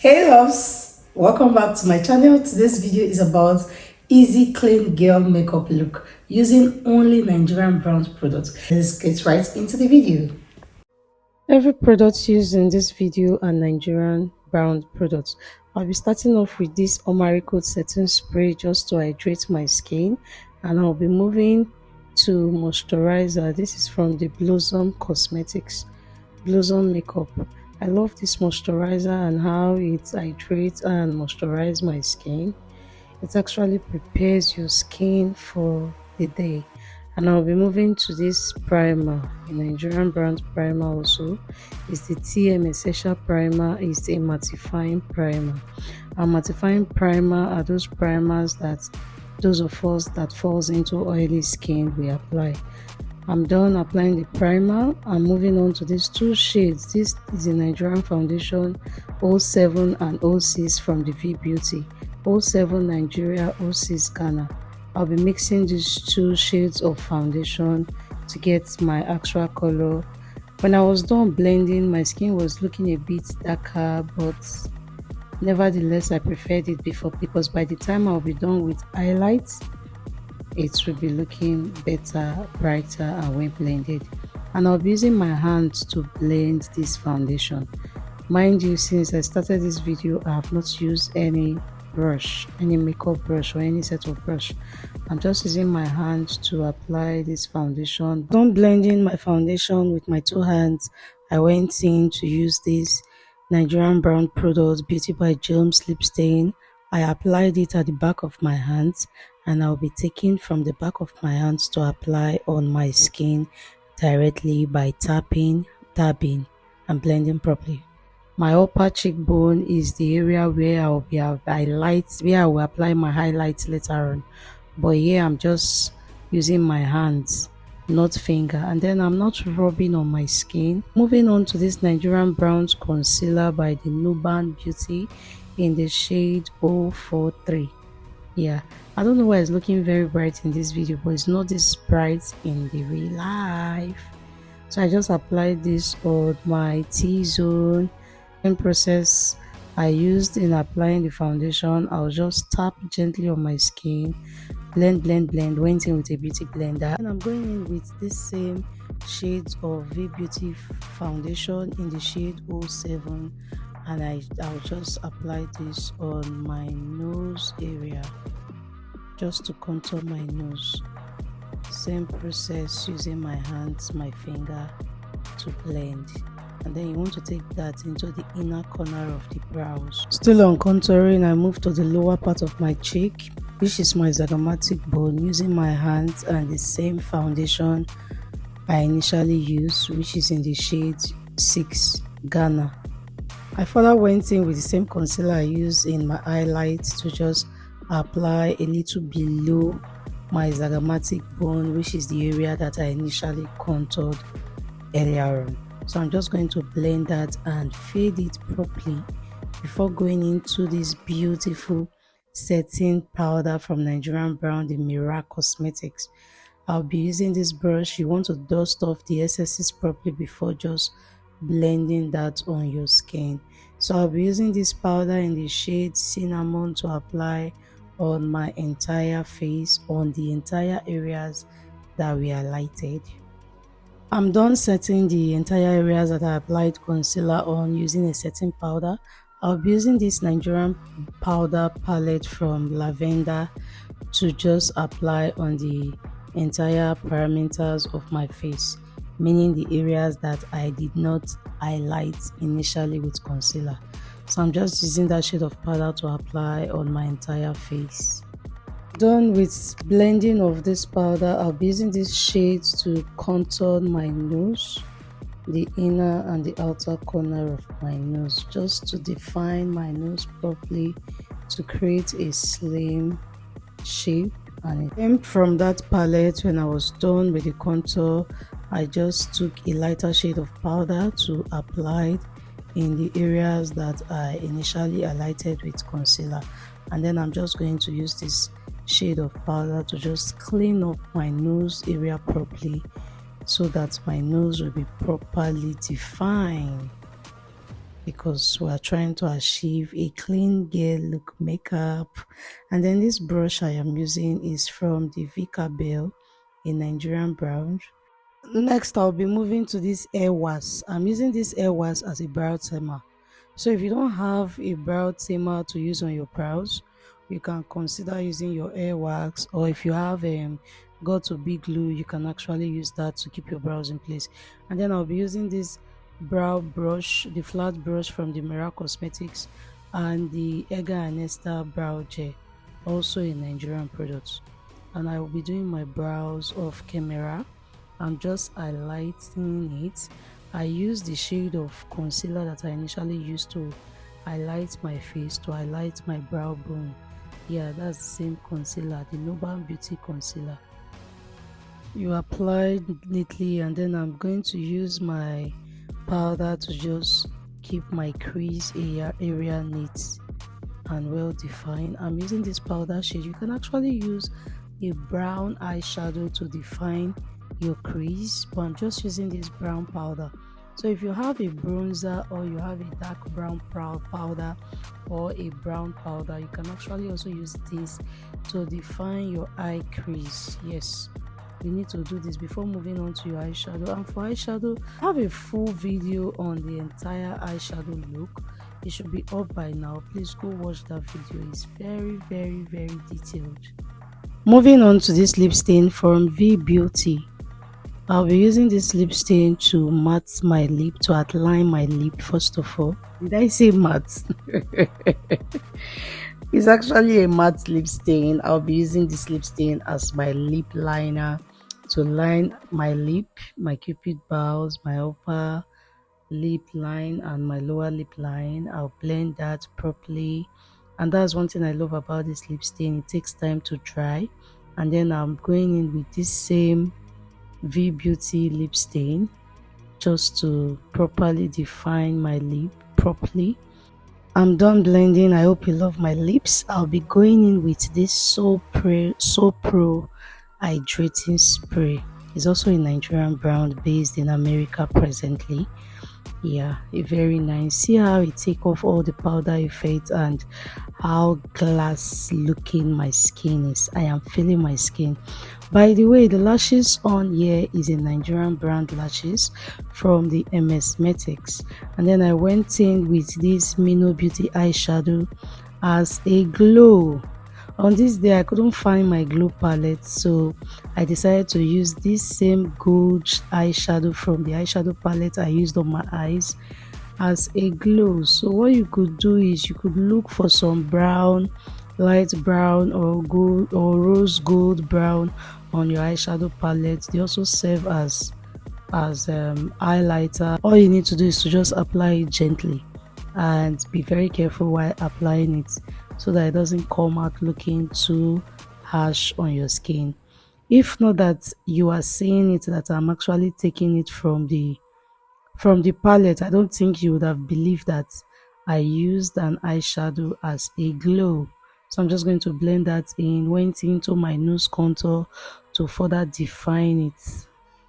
Hey loves, welcome back to my channel. Today's video is about easy clean girl makeup look using only Nigerian brand products. Let's get right into the video. Every product used in this video are Nigerian brand products. I'll be starting off with this Omari Coat Setting Spray just to hydrate my skin, and I'll be moving to moisturizer. This is from the Blossom Cosmetics Blossom Makeup. I love this moisturizer and how it hydrates and moisturizes my skin. It actually prepares your skin for the day. And I'll be moving to this primer, a Nigerian brand primer also. It's the TM Essential Primer. It's a mattifying primer. A mattifying primer are those primers that those of us that falls into oily skin we apply. I'm done applying the primer. I'm moving on to these two shades. This is the Nigerian foundation 07 and 06 from the V Beauty. 07 Nigeria, 06 Ghana. I'll be mixing these two shades of foundation to get my actual color. When I was done blending, my skin was looking a bit darker, but nevertheless I preferred it before, because by the time I'll be done with highlights, it will be looking better, brighter, and well blended. And I'll be using my hands to blend this foundation. Mind you, since I started this video, I have not used any brush, any makeup brush or any set of brush. I'm just using my hands to apply this foundation. Done blending my foundation with my two hands, I went in to use this Nigerian brand product Beauty by James lip stain. I applied it at the back of my hands, and I'll be taking from the back of my hands to apply on my skin directly by tapping, dabbing, and blending properly. My upper cheekbone is the area where I'll be highlights, where I will apply my highlights later on. But here I'm just using my hands, not finger, and then I'm not rubbing on my skin. Moving on to this Nigerian brown concealer by the Nuban Beauty in the shade 043. Yeah, I don't know why it's looking very bright in this video, but it's not this bright in the real life. So I just applied this on my T-zone. Same process I used in applying the foundation. I'll just tap gently on my skin, blend, went in with a beauty blender, and I'm going in with this same shades of V Beauty foundation in the shade 07, and I'll just apply this on my nose area just to contour my nose. Same process, using my hands, my finger to blend. And then you want to take that into the inner corner of the brows. Still on contouring, I move to the lower part of my cheek, which is my zygomatic bone, using my hands and the same foundation I initially used, which is in the shade 6 Ghana. I further went in with the same concealer I used in my highlights to just apply a little below my zygomatic bone, which is the area that I initially contoured earlier on. So I'm just going to blend that and fade it properly before going into this beautiful setting powder from Nigerian brand, the Mira Cosmetics. I'll be using this brush. You want to dust off the excesses properly before just blending that on your skin. So I'll be using this powder in the shade Cinnamon to apply on my entire face, on the entire areas that we highlighted. I'm done setting the entire areas that I applied concealer on using a setting powder. I'll be using this Nigerian powder palette from Lavender to just apply on the entire perimeters of my face, meaning the areas that I did not highlight initially with concealer. So I'm just using that shade of powder to apply on my entire face. Done with blending of this powder, I'll be using these shades to contour my nose, the inner and the outer corner of my nose, just to define my nose properly, to create a slim shape. And then from that palette, when I was done with the contour, I just took a lighter shade of powder to apply in the areas that I initially highlighted with concealer. And then I'm just going to use this shade of powder to just clean up my nose area properly, so that my nose will be properly defined. because we are trying to achieve a clean girl look makeup. And then this brush I am using is from the Vika Bell, a Nigerian brand. Next, I'll be moving to this air wax. I'm using this air wax as a brow tamer. So if you don't have a brow tamer to use on your brows, you can consider using your air wax, or if you have got to be glue, you can actually use that to keep your brows in place. And then I'll be using this brow brush, the flat brush from the Mira Cosmetics, and the Ega and Esther brow gel, also a Nigerian product. And I will be doing my brows off camera. I'm just highlighting it. I use the shade of concealer that I initially used to highlight my face, to highlight my brow bone. Yeah, that's the same concealer, the Noble Beauty concealer. You apply neatly, and then I'm going to use my powder to just keep my crease area neat and well defined. I'm using this powder shade. You can actually use a brown eyeshadow to define your crease, but I'm just using this brown powder. So if you have a bronzer, or you have a dark brown powder or a brown powder, you can actually also use this to define your eye crease. Yes, you need to do this before moving on to your eyeshadow. And for eyeshadow, I have a full video on the entire eyeshadow look. It should be up by now. Please go watch that video. It's very detailed. Moving on to this lip stain from V Beauty. I'll be using this lip stain to matte my lip, to outline my lip first of all. Did I say matte? It's actually a matte lip stain. I'll be using this lip stain as my lip liner to line my lip, my cupid bows, my upper lip line and my lower lip line. I'll blend that properly, and that's one thing I love about this lip stain. It takes time to dry, and then I'm going in with this same V Beauty lip stain just to properly define my lip properly. I'm done blending. I hope you love my lips. I'll be going in with this So Pro hydrating spray. It's also a Nigerian brand based in America presently. Yeah, very nice. See how it take off all the powder effect and how glass looking my skin is. I am feeling my skin. By the way, the lashes on here is a Nigerian brand lashes from the MSmetics, and then I went in with this Mino Beauty eyeshadow as a glow. On this day I couldn't find my glow palette, so I decided to use this same gold eyeshadow from the eyeshadow palette I used on my eyes as a glow. So what you could do is you could look for some brown, light brown or gold or rose gold brown on your eyeshadow palette. They also serve as highlighter. All you need to do is to just apply it gently and be very careful while applying it, so that it doesn't come out looking too harsh on your skin. If not that you are seeing it, that I'm actually taking it from the palette, I don't think you would have believed that I used an eyeshadow as a glow. So I'm just going to blend that in, went into my nose contour to further define it.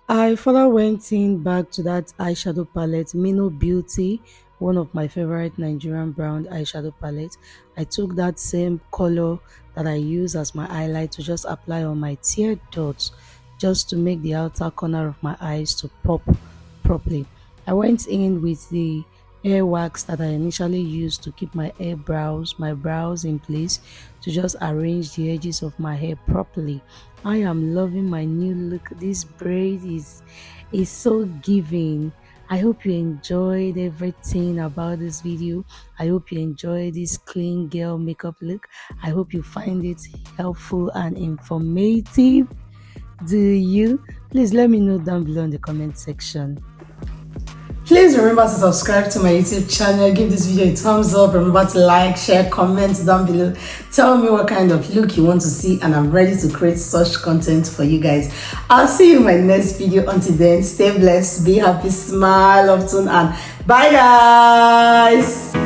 I further went in back to that eyeshadow palette, Mino Beauty, one of my favorite Nigerian brand eyeshadow palette. I took that same color that I use as my highlight to just apply on my tear dots, just to make the outer corner of my eyes to pop properly. I went in with the hair wax that I initially used to keep my brows in place, to just arrange the edges of my hair properly. I am loving my new look. This braid is so giving. I hope you enjoyed everything about this video. I hope you enjoyed this clean girl makeup look. I hope you find it helpful and informative. Do you? Please let me know down below in the comment section. Please remember to subscribe to my YouTube channel, give this video a thumbs up, remember to like, share, comment down below. Tell me what kind of look you want to see, and I'm ready to create such content for you guys. I'll see you in my next video. Until then, stay blessed, be happy, smile often, and bye guys.